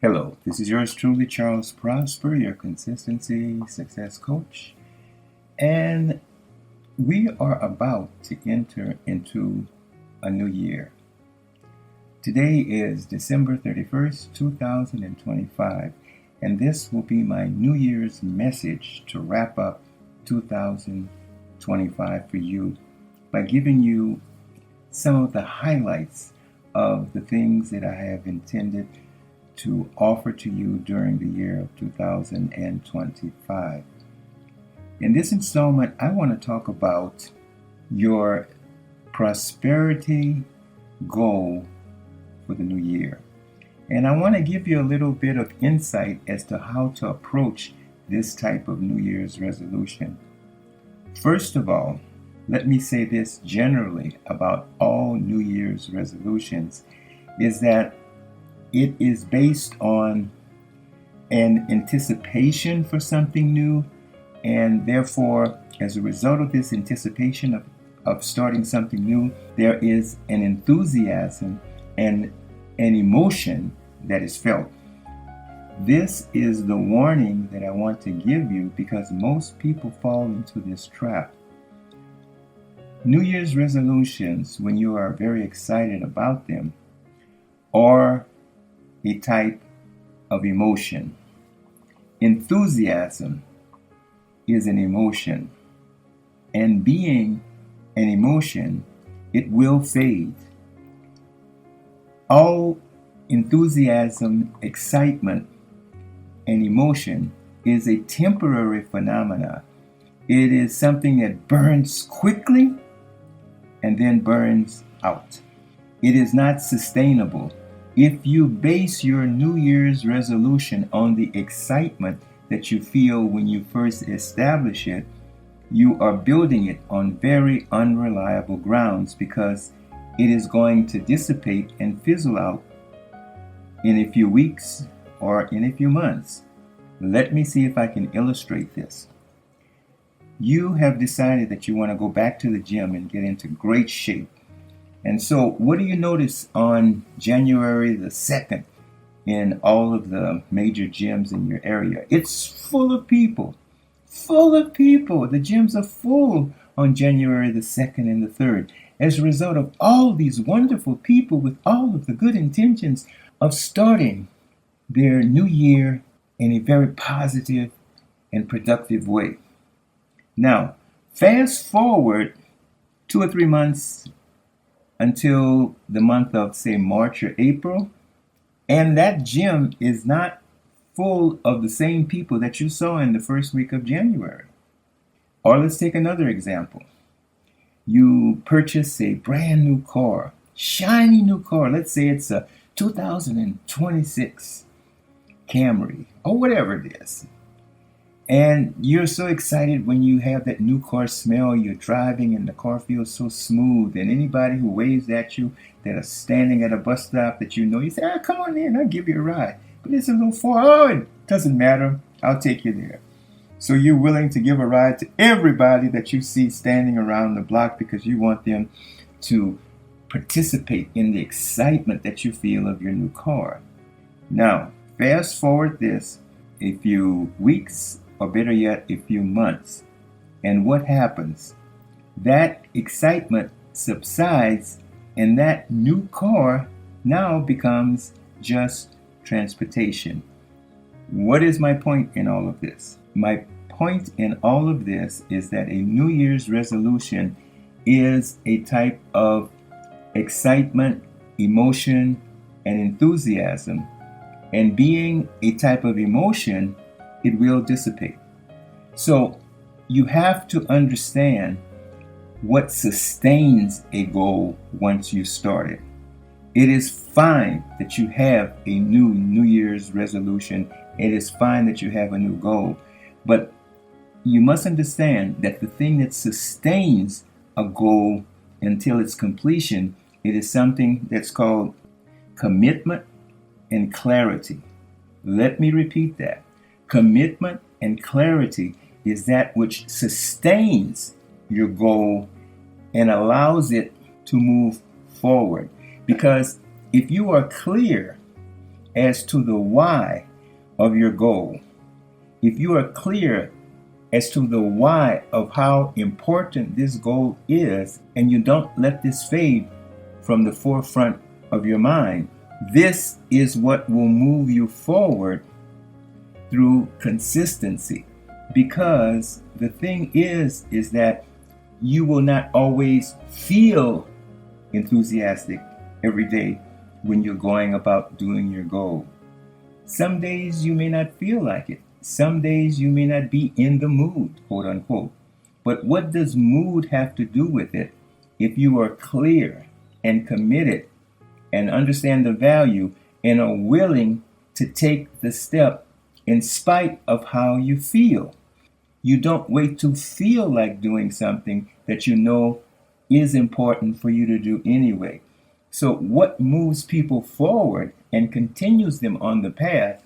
Hello, this is yours truly, Charles Prosper, your consistency success coach. And we are about to enter into a new year. Today is December 31st, 2025, and this will be my New Year's message to wrap up 2025 for you by giving you some of the highlights of the things that I have intended to offer to you during the year of 2025. In this installment, I want to talk about your prosperity goal for the new year. And I want to give you a little bit of insight as to how to approach this type of New Year's resolution. First of all, let me say this generally about all New Year's resolutions is that it is based on an anticipation for something new, and therefore, as a result of this anticipation of starting something new, there is an enthusiasm and an emotion that is felt. This is the warning that I want to give you because most people fall into this trap. New Year's resolutions, when you are very excited about them, are a type of emotion. Enthusiasm is an emotion, and being an emotion, it will fade. All enthusiasm, excitement, and emotion is a temporary phenomena. It is something that burns quickly and then burns out. It is not sustainable. If you base your New Year's resolution on the excitement that you feel when you first establish it, you are building it on very unreliable grounds because it is going to dissipate and fizzle out in a few weeks or in a few months. Let me see if I can illustrate this. You have decided that you want to go back to the gym and get into great shape. And so, what do you notice on January the 2nd in all of the major gyms in your area? It's full of people. Full of people. The gyms are full on January the 2nd and the 3rd as a result of all these wonderful people with all of the good intentions of starting their new year in a very positive and productive way. Now, fast forward 2 or 3 months until the month of, say, March or April, and that gym is not full of the same people that you saw in the first week of January. Or let's take another example. You purchase a brand new car, shiny new car. Let's say it's a 2026 Camry or whatever it is. And you're so excited when you have that new car smell. You're driving and the car feels so smooth. And anybody who waves at you that are standing at a bus stop that you know, you say, come on in, I'll give you a ride. But it's a little far. Oh, it doesn't matter. I'll take you there. So you're willing to give a ride to everybody that you see standing around the block because you want them to participate in the excitement that you feel of your new car. Now, fast forward this a few weeks, or better yet, a few months. And what happens? That excitement subsides, and that new car now becomes just transportation. What is my point in all of this? My point in all of this is that a New Year's resolution is a type of excitement, emotion, and enthusiasm. And being a type of emotion, it will dissipate. So you have to understand what sustains a goal once you start it. It is fine that you have a New Year's resolution. It is fine that you have a new goal. But you must understand that the thing that sustains a goal until its completion, it is something that's called commitment and clarity. Let me repeat that. Commitment and clarity is that which sustains your goal and allows it to move forward. Because if you are clear as to the why of your goal, if you are clear as to the why of how important this goal is, and you don't let this fade from the forefront of your mind, this is what will move you forward through consistency. Because the thing is that you will not always feel enthusiastic every day when you're going about doing your goal. Some days you may not feel like it. Some days you may not be in the mood, quote unquote. But what does mood have to do with it if you are clear and committed and understand the value and are willing to take the step in spite of how you feel? You don't wait to feel like doing something that you know is important for you to do anyway. So what moves people forward and continues them on the path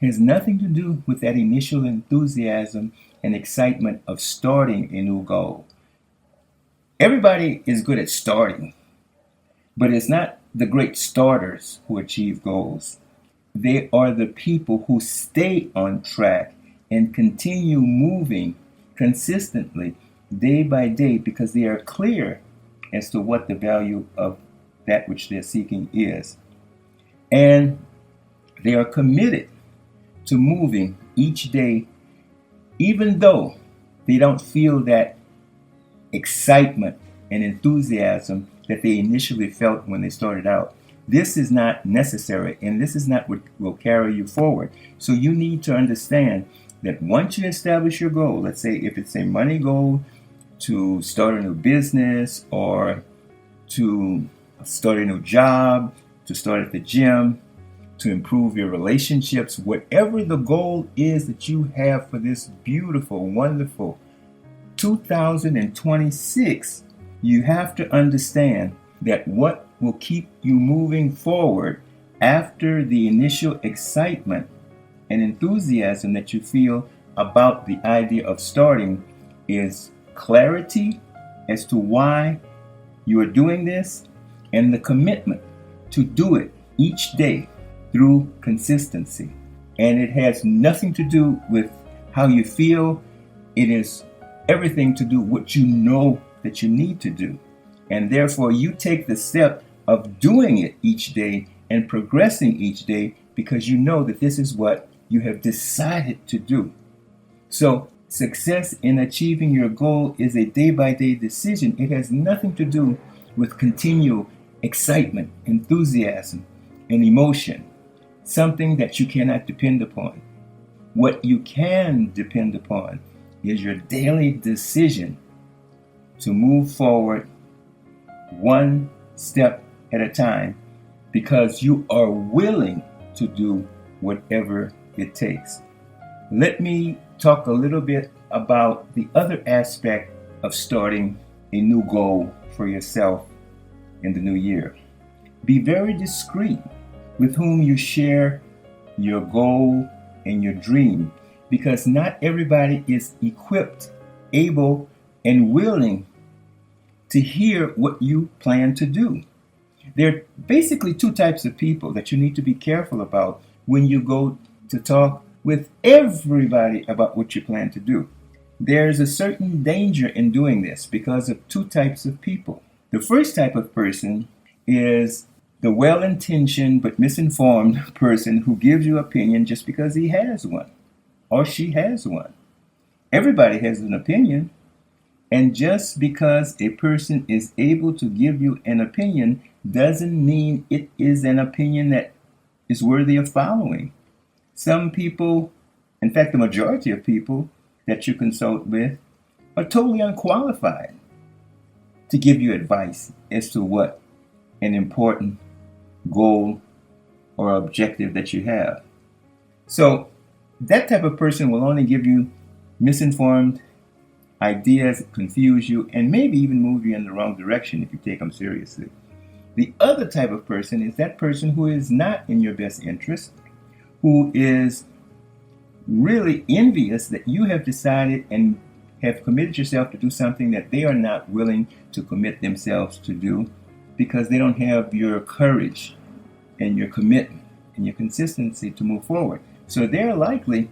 has nothing to do with that initial enthusiasm and excitement of starting a new goal. Everybody is good at starting, but it's not the great starters who achieve goals. They are the people who stay on track and continue moving consistently day by day because they are clear as to what the value of that which they're seeking is. And they are committed to moving each day, even though they don't feel that excitement and enthusiasm that they initially felt when they started out. This is not necessary, and this is not what will carry you forward. So you need to understand that once you establish your goal, let's say if it's a money goal, to start a new business, or to start a new job, to start at the gym, to improve your relationships, whatever the goal is that you have for this beautiful, wonderful 2026, you have to understand that what will keep you moving forward after the initial excitement and enthusiasm that you feel about the idea of starting is clarity as to why you are doing this and the commitment to do it each day through consistency. And it has nothing to do with how you feel. It is everything to do what you know that you need to do. And therefore you take the step of doing it each day and progressing each day because you know that this is what you have decided to do. So success in achieving your goal is a day-by-day decision. It has nothing to do with continual excitement, enthusiasm, and emotion, something that you cannot depend upon. What you can depend upon is your daily decision to move forward one step at a time because you are willing to do whatever it takes. Let me talk a little bit about the other aspect of starting a new goal for yourself in the new year. Be very discreet with whom you share your goal and your dream because not everybody is equipped, able, and willing to hear what you plan to do. There are basically two types of people that you need to be careful about when you go to talk with everybody about what you plan to do. There's a certain danger in doing this because of two types of people. The first type of person is the well-intentioned but misinformed person who gives you opinion just because he has one or she has one. Everybody has an opinion, and just because a person is able to give you an opinion doesn't mean it is an opinion that is worthy of following. Some people, in fact, the majority of people that you consult with are totally unqualified to give you advice as to what an important goal or objective that you have. So that type of person will only give you misinformed ideas, confuse you, and maybe even move you in the wrong direction if you take them seriously. The other type of person is that person who is not in your best interest, who is really envious that you have decided and have committed yourself to do something that they are not willing to commit themselves to do because they don't have your courage and your commitment. and your consistency to move forward. So they're likely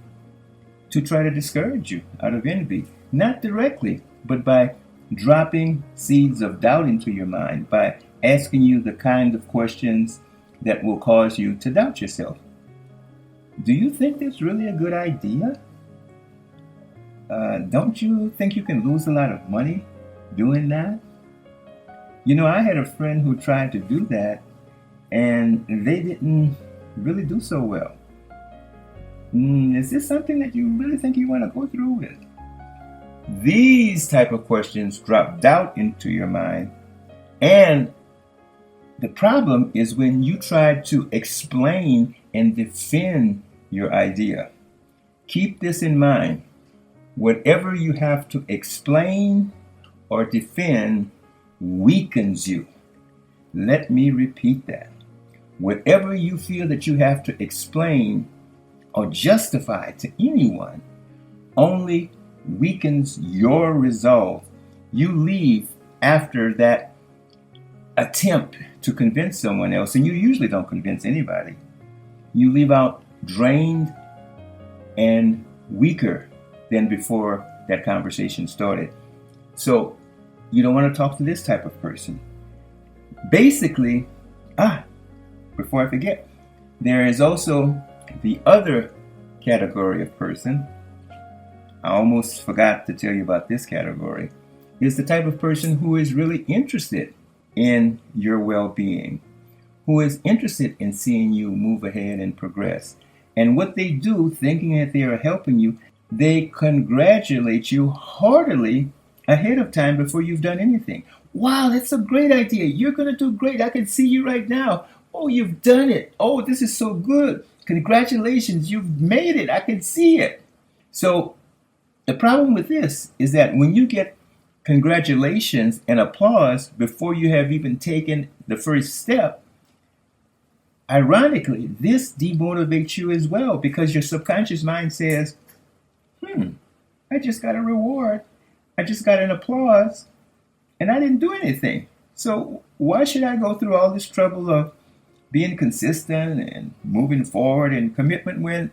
to try to discourage you out of envy, not directly, but by dropping seeds of doubt into your mind, by asking you the kind of questions that will cause you to doubt yourself. Do you think that's really a good idea? Don't you think you can lose a lot of money doing that? You know, I had a friend who tried to do that, and they didn't really do so well. Is this something that you really think you want to go through with? These type of questions drop doubt into your mind, and the problem is when you try to explain and defend your idea. Keep this in mind. Whatever you have to explain or defend weakens you. Let me repeat that. Whatever you feel that you have to explain or justify to anyone only weakens your resolve. You leave after that attempt to convince someone else, and you usually don't convince anybody. You leave out drained and weaker than before that conversation started. So you don't want to talk to this type of person. Basically, before I forget, there is also the other category of person. I almost forgot to tell you about this category. Is the type of person who is really interested in your well-being, who is interested in seeing you move ahead and progress. And what they do, thinking that they are helping you, they congratulate you heartily ahead of time before you've done anything. Wow, that's a great idea. You're going to do great. I can see you right now. Oh, you've done it. Oh, this is so good. Congratulations. You've made it. I can see it. So the problem with this is that when you get congratulations and applause before you have even taken the first step, ironically, this demotivates you as well, because your subconscious mind says, I just got a reward. I just got an applause, and I didn't do anything. So why should I go through all this trouble of being consistent and moving forward and commitment when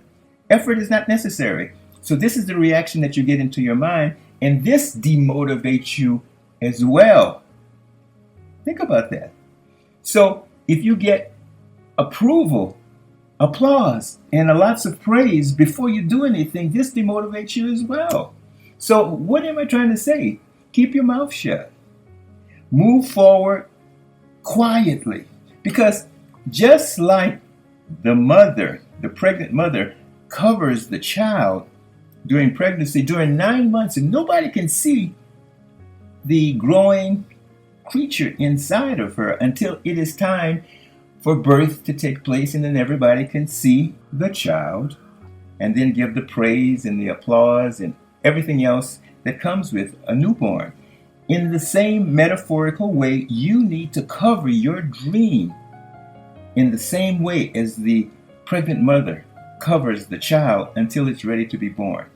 effort is not necessary? So this is the reaction that you get into your mind, and this demotivates you as well. Think about that. So if you get approval, applause, and lots of praise before you do anything, this demotivates you as well. So what am I trying to say? Keep your mouth shut. Move forward quietly. Because just like the pregnant mother covers the child during pregnancy, during 9 months, and nobody can see the growing creature inside of her until it is time for birth to take place, and then everybody can see the child and then give the praise and the applause and everything else that comes with a newborn. In the same metaphorical way, you need to cover your dream in the same way as the pregnant mother covers the child until it's ready to be born.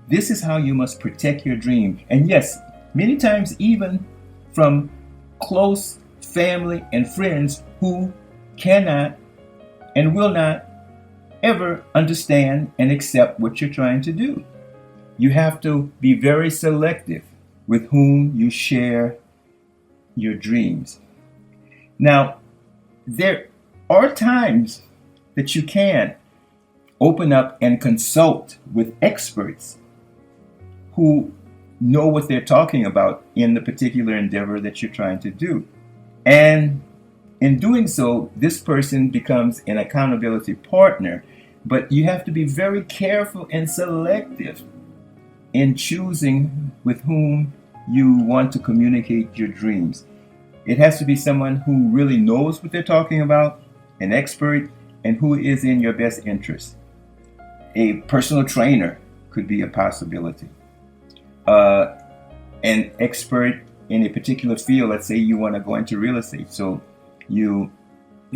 This is how you must protect your dream. And yes, many times even from close family and friends who cannot and will not ever understand and accept what you're trying to do. You have to be very selective with whom you share your dreams. Now, there are times that you can open up and consult with experts who know what they're talking about in the particular endeavor that you're trying to do. And in doing so, this person becomes an accountability partner, but you have to be very careful and selective in choosing with whom you want to communicate your dreams. It has to be someone who really knows what they're talking about, an expert, and who is in your best interest. A personal trainer could be a possibility. An expert in a particular field. Let's say you want to go into real estate, so you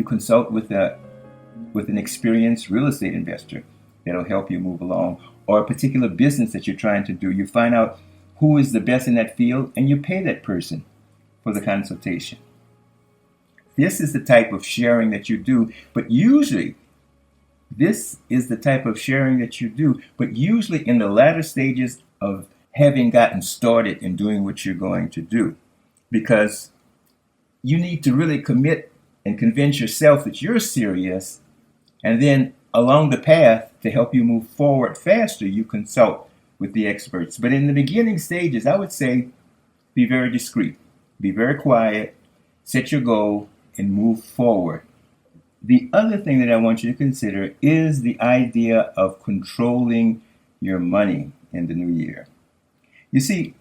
consult with an experienced real estate investor that'll help you move along, or a particular business that you're trying to do. You find out who is the best in that field, and you pay that person for the consultation. This is the type of sharing that you do, but usually This is the type of sharing that you do, but usually in the latter stages of having gotten started in doing what you're going to do, because you need to really commit and convince yourself that you're serious, and then along the path to help you move forward faster, you consult with the experts. But in the beginning stages, I would say be very discreet, be very quiet, set your goal, and move forward. The other thing that I want you to consider is the idea of controlling your money in the new year. You see,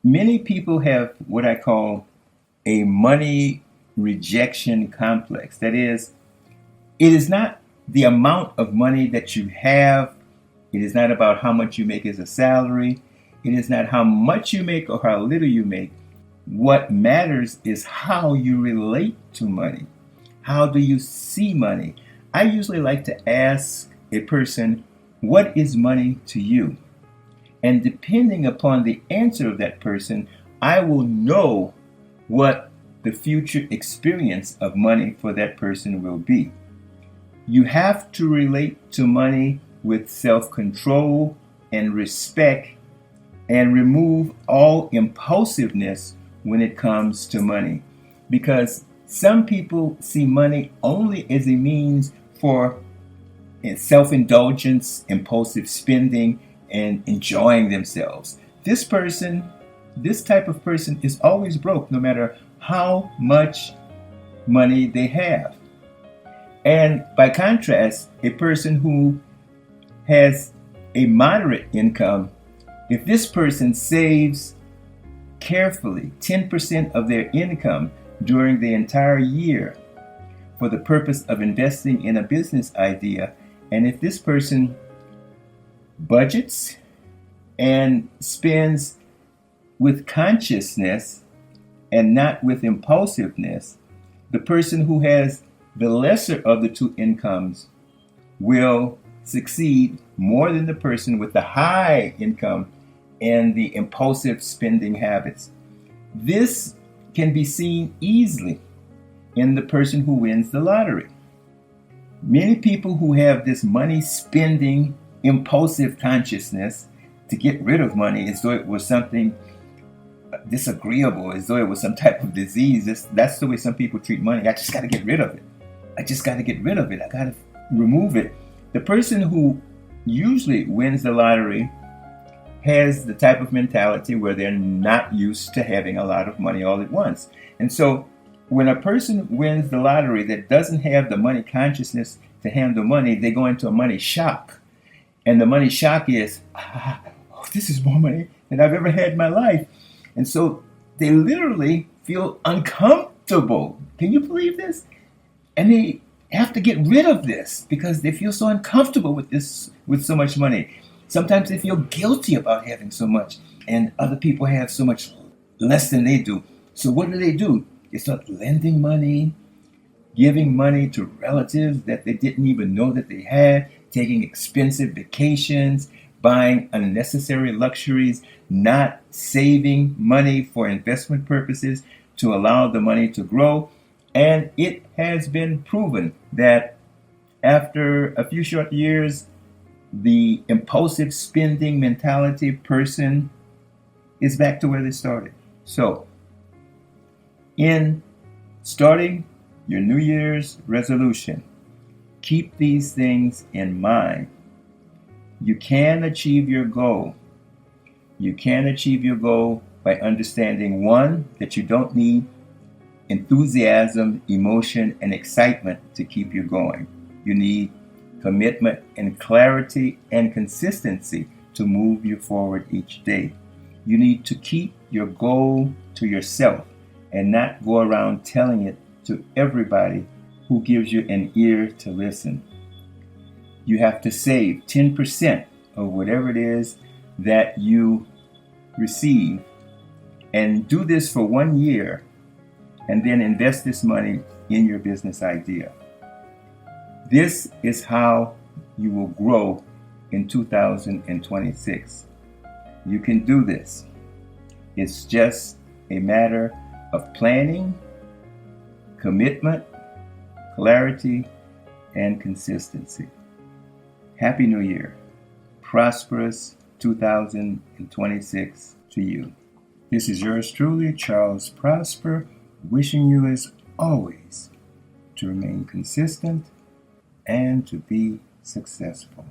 many people have what I call a money rejection complex. That is, it is not the amount of money that you have. It is not about how much you make as a salary. It is not how much you make or how little you make. What matters is how you relate to money. How do you see money? I usually like to ask a person, what is money to you? And depending upon the answer of that person, I will know what the future experience of money for that person will be. You have to relate to money with self-control and respect, and remove all impulsiveness when it comes to money. Because some people see money only as a means for self-indulgence, impulsive spending, and enjoying themselves. This type of person is always broke no matter how much money they have. And by contrast, a person who has a moderate income, if this person saves carefully 10% of their income during the entire year for the purpose of investing in a business idea, and if this person budgets and spends with consciousness and not with impulsiveness, the person who has the lesser of the two incomes will succeed more than the person with the high income and the impulsive spending habits. This can be seen easily in the person who wins the lottery. Many people who have this money spending impulsive consciousness to get rid of money as though it was something disagreeable, as though it was some type of disease. That's the way some people treat money. I just got to get rid of it. I just got to get rid of it. I got to remove it. The person who usually wins the lottery has the type of mentality where they're not used to having a lot of money all at once. And so when a person wins the lottery that doesn't have the money consciousness to handle money, they go into a money shock. And the money shock is, this is more money than I've ever had in my life. And so they literally feel uncomfortable. Can you believe this? And they have to get rid of this because they feel so uncomfortable with this, with so much money. Sometimes they feel guilty about having so much, and other people have so much less than they do. So what do? They start lending money, giving money to relatives that they didn't even know that they had, taking expensive vacations, buying unnecessary luxuries, not saving money for investment purposes to allow the money to grow. And it has been proven that after a few short years, the impulsive spending mentality person is back to where they started. So, in starting your New Year's resolution, keep these things in mind. You can achieve your goal. You can achieve your goal by understanding, one, that you don't need enthusiasm, emotion, and excitement to keep you going. You need commitment and clarity and consistency to move you forward each day. You need to keep your goal to yourself and not go around telling it to everybody who gives you an ear to listen. You have to save 10% of whatever it is that you receive, and do this for 1 year, and then invest this money in your business idea. This is how you will grow in 2026. You can do this. It's just a matter of planning, commitment, clarity, and consistency. Happy New Year. Prosperous 2026 to you. This is yours truly, Charles Prosper, wishing you as always to remain consistent and to be successful.